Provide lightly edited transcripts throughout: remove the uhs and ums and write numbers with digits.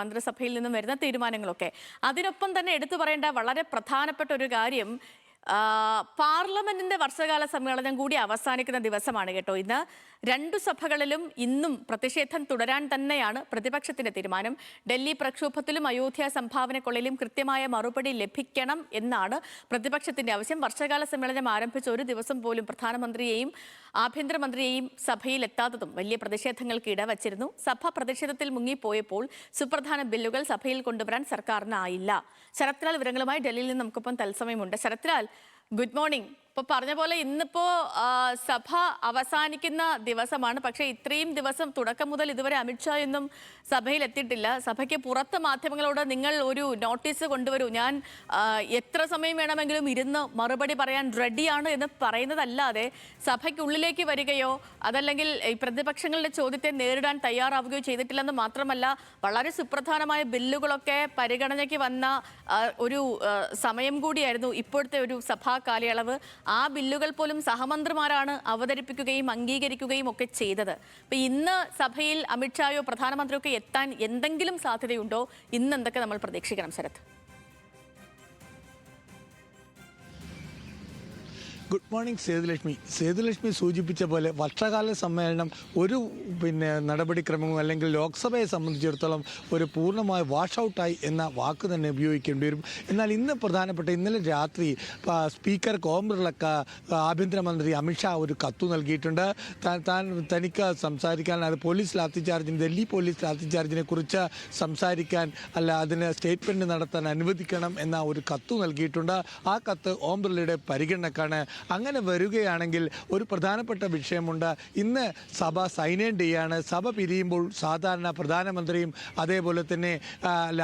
മന്ത്രിസഭയിൽ നിന്നും വരുന്ന തീരുമാനങ്ങളൊക്കെ. അതിനൊപ്പം തന്നെ എടുത്തു പറയേണ്ട വളരെ പ്രധാനപ്പെട്ട ഒരു കാര്യം, പാർലമെന്റിന്റെ വർഷകാല സമ്മേളനം കൂടി അവസാനിക്കുന്ന ദിവസമാണ് കേട്ടോ ഇന്ന്. രണ്ടു സഭകളിലും ഇന്നും പ്രതിഷേധം തുടരാൻ തന്നെയാണ് പ്രതിപക്ഷത്തിന്റെ തീരുമാനം. ഡൽഹി പ്രക്ഷോഭത്തിലും അയോധ്യ സംഭാവനക്കൊള്ളയിലും കൃത്യമായ മറുപടി ലഭിക്കണം എന്നാണ് പ്രതിപക്ഷത്തിന്റെ ആവശ്യം. വർഷകാല സമ്മേളനം ആരംഭിച്ച ഒരു ദിവസം പോലും പ്രധാനമന്ത്രിയെയും ആഭ്യന്തരമന്ത്രിയെയും സഭയിൽ എത്താത്തതും വലിയ പ്രതിഷേധങ്ങൾക്ക് ഇടവച്ചിരുന്നു. സഭ പ്രതിഷേധത്തിൽ മുങ്ങിപ്പോയപ്പോൾ സുപ്രധാന ബില്ലുകൾ സഭയിൽ കൊണ്ടുവരാൻ സർക്കാരിനായില്ല. ശരത് ലാൽ വിവരങ്ങളുമായി ഡൽഹിയിൽ നിന്ന് നമുക്കൊപ്പം തത്സമയമുണ്ട്. Sarath Lal, good morning. ഇപ്പോൾ പറഞ്ഞ പോലെ ഇന്നിപ്പോ സഭ അവസാനിക്കുന്ന ദിവസമാണ്. പക്ഷേ ഇത്രയും ദിവസം തുടക്കം മുതൽ ഇതുവരെ അമിത്ഷാ ഒന്നും സഭയിൽ എത്തിയിട്ടില്ല. സഭയ്ക്ക് പുറത്ത് മാധ്യമങ്ങളോട് നിങ്ങൾ ഒരു നോട്ടീസ് കൊണ്ടുവരൂ, ഞാൻ എത്ര സമയം വേണമെങ്കിലും ഇരുന്ന് മറുപടി പറയാൻ റെഡിയാണ് എന്ന് പറയുന്നതല്ലാതെ സഭയ്ക്കുള്ളിലേക്ക് വരികയോ അതല്ലെങ്കിൽ ഈ പ്രതിപക്ഷങ്ങളുടെ ചോദ്യത്തെ നേരിടാൻ തയ്യാറാവുകയോ ചെയ്തിട്ടില്ലെന്ന് മാത്രമല്ല, വളരെ സുപ്രധാനമായ ബില്ലുകളൊക്കെ പരിഗണനയ്ക്ക് വന്ന ഒരു സമയം കൂടിയായിരുന്നു ഇപ്പോഴത്തെ ഒരു സഭാ കാലയളവ്. ആ ബില്ലുകൾ പോലും സഹമന്ത്രിമാരാണ് അവതരിപ്പിക്കുകയും അംഗീകരിക്കുകയും ഒക്കെ ചെയ്തത്. അപ്പൊ ഇന്ന് സഭയിൽ അമിത്ഷായോ പ്രധാനമന്ത്രിയോ ഒക്കെ എത്താൻ എന്തെങ്കിലും സാധ്യതയുണ്ടോ? ഇന്ന് എന്തൊക്കെ നമ്മൾ പ്രതീക്ഷിക്കണം ശരത്? Good morning Sethulakshmi. സേതുലക്ഷ്മി സൂചിപ്പിച്ച പോലെ വർഷകാല സമ്മേളനം ഒരു നടപടിക്രമവും അല്ലെങ്കിൽ ലോക്സഭയെ സംബന്ധിച്ചിടത്തോളം ഒരു പൂർണ്ണമായ വാഷ് ഔട്ടായി എന്ന വാക്ക് തന്നെ ഉപയോഗിക്കേണ്ടി വരും. എന്നാൽ ഇന്നലെ രാത്രി സ്പീക്കർ ഓം ബിർളക്ക് ആഭ്യന്തരമന്ത്രി അമിത്ഷാ ഒരു കത്ത് നൽകിയിട്ടുണ്ട്. തനിക്ക് സംസാരിക്കാൻ, അത് ഡൽഹി പോലീസ് ലാത്തിചാർജിനെ കുറിച്ച് സംസാരിക്കാൻ അതിന് സ്റ്റേറ്റ്മെൻറ്റ് നടത്താൻ അനുവദിക്കണം എന്ന ഒരു കത്ത് നൽകിയിട്ടുണ്ട്. ആ കത്ത് ഓം ബിർളയുടെ പരിഗണനക്കാണ്. അങ്ങനെ വരികയാണെങ്കിൽ ഒരു പ്രധാനപ്പെട്ട വിഷയമുണ്ട്. ഇന്ന് സഭ സൈൻ ഇൻ ഡേയാണ്. സഭ പിരിയുമ്പോൾ സാധാരണ പ്രധാനമന്ത്രിയും അതേപോലെ തന്നെ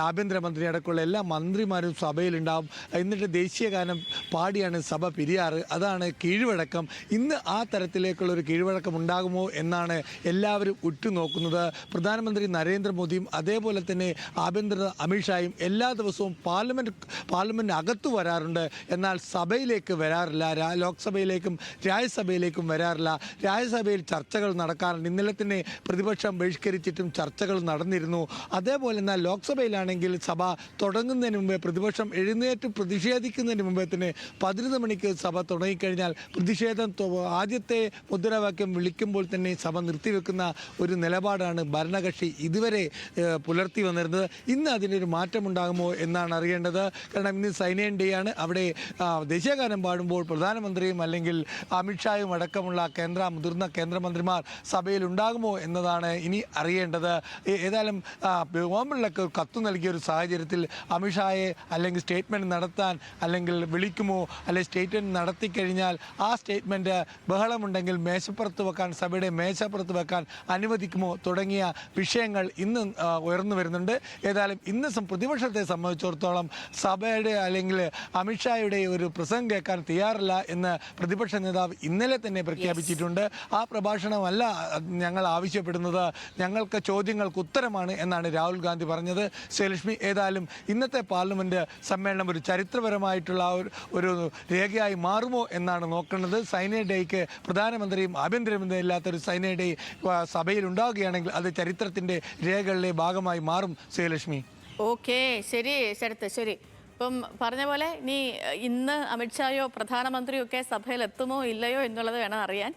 ആഭ്യന്തരമന്ത്രി അടക്കമുള്ള എല്ലാ മന്ത്രിമാരും സഭയിലുണ്ടാവും. എന്നിട്ട് ദേശീയഗാനം പാടിയാണ് സഭ പിരിയാറ്. അതാണ് കീഴ്വഴക്കം. ഇന്ന് ആ തരത്തിലേക്കുള്ളൊരു കീഴ്വഴക്കം ഉണ്ടാകുമോ എന്നാണ് എല്ലാവരും ഉറ്റുനോക്കുന്നത്. പ്രധാനമന്ത്രി നരേന്ദ്രമോദിയും അതേപോലെ തന്നെ ആഭ്യന്തര അമിത്ഷായും എല്ലാ ദിവസവും പാർലമെൻറ്റ് അകത്തു വരാറുണ്ട്. എന്നാൽ സഭയിലേക്ക് വരാറില്ല. ലോക്സഭയിലേക്കും രാജ്യസഭയിലേക്കും വരാറില്ല. രാജ്യസഭയിൽ ചർച്ചകൾ നടക്കാറുണ്ട്. ഇന്നലെ തന്നെ പ്രതിപക്ഷം ബഹിഷ്കരിച്ചിട്ടും ചർച്ചകൾ നടന്നിരുന്നു. അതേപോലെ എന്നാൽ ലോക്സഭയിലാണെങ്കിൽ സഭ തുടങ്ങുന്നതിന് മുമ്പേ പ്രതിപക്ഷം എഴുന്നേറ്റ് പ്രതിഷേധിക്കുന്നതിന് മുമ്പേ തന്നെ 11 മണിക്ക് സഭ തുടങ്ങിക്കഴിഞ്ഞാൽ പ്രതിഷേധം ആദ്യത്തെ മുദ്രാവാക്യം വിളിക്കുമ്പോൾ തന്നെ സഭ നിർത്തിവെക്കുന്ന ഒരു നിലപാടാണ് ഭരണകക്ഷി ഇതുവരെ പുലർത്തി വന്നിരുന്നത്. ഇന്ന് അതിനൊരു മാറ്റമുണ്ടാകുമോ എന്നാണ് അറിയേണ്ടത്. കാരണം ഇന്ന് സൈൻ ഇൻ ഡേ ആണ്. അവിടെ ദേശീയഗാനം പാടുമ്പോൾ പ്രധാനമന്ത്രിയും അല്ലെങ്കിൽ അമിത്ഷായും അടക്കമുള്ള മുതിർന്ന കേന്ദ്രമന്ത്രിമാർ സഭയിൽ ഉണ്ടാകുമോ എന്നതാണ് ഇനി അറിയേണ്ടത്. ഏതായാലും ഓം ബിർളക്ക് കത്ത് നൽകിയ ഒരു സാഹചര്യത്തിൽ അമിത്ഷായെ അല്ലെങ്കിൽ സ്റ്റേറ്റ്മെൻറ്റ് നടത്താൻ അല്ലെങ്കിൽ വിളിക്കുമോ, അല്ലെങ്കിൽ സ്റ്റേറ്റ്മെൻറ്റ് നടത്തിക്കഴിഞ്ഞാൽ ആ സ്റ്റേറ്റ്മെൻറ്റ് ബഹളമുണ്ടെങ്കിൽ സഭയുടെ മേശപ്പുറത്ത് വെക്കാൻ അനുവദിക്കുമോ തുടങ്ങിയ വിഷയങ്ങൾ ഇന്ന് ഉയർന്നു വരുന്നുണ്ട്. ഏതായാലും ഇന്ന് പ്രതിപക്ഷത്തെ സംബന്ധിച്ചിടത്തോളം സഭയുടെ അല്ലെങ്കിൽ അമിത്ഷായുടെ ഒരു പ്രസംഗം കേൾക്കാൻ തയ്യാറില്ല എന്ന് പ്രതിപക്ഷ നേതാവ് ഇന്നലെ തന്നെ പ്രഖ്യാപിച്ചിട്ടുണ്ട്. ആ പ്രഭാഷണമല്ല ഞങ്ങൾ ആവശ്യപ്പെടുന്നത്, ഞങ്ങൾക്ക് ചോദ്യങ്ങൾക്ക് ഉത്തരമാണ് എന്നാണ് രാഹുൽ ഗാന്ധി പറഞ്ഞത്. ശ്രീലക്ഷ്മി, ഏതായാലും ഇന്നത്തെ പാർലമെന്റ് സമ്മേളനം ഒരു ചരിത്രപരമായിട്ടുള്ള ഒരു രേഖയായി മാറുമോ എന്നാണ് നോക്കുന്നത്. സൈൻ ഇൻ ഡേക്ക് പ്രധാനമന്ത്രിയും ആഭ്യന്തരമന്ത്രിയും ഇല്ലാത്തൊരു സൈൻ ഇൻ ഡേ സഭയിൽ ഉണ്ടാവുകയാണെങ്കിൽ അത് ചരിത്രത്തിന്റെ രേഖകളിലെ ഭാഗമായി മാറും. ശ്രീലക്ഷ്മി, ഓക്കെ, ശരി ശരത്ത്, ശരി. ഇപ്പം പറഞ്ഞ പോലെ ഇന്ന് അമിത്ഷായോ പ്രധാനമന്ത്രിയോ ഒക്കെ സഭയിൽ എത്തുമോ ഇല്ലയോ എന്നുള്ളത് വേണം അറിയാൻ.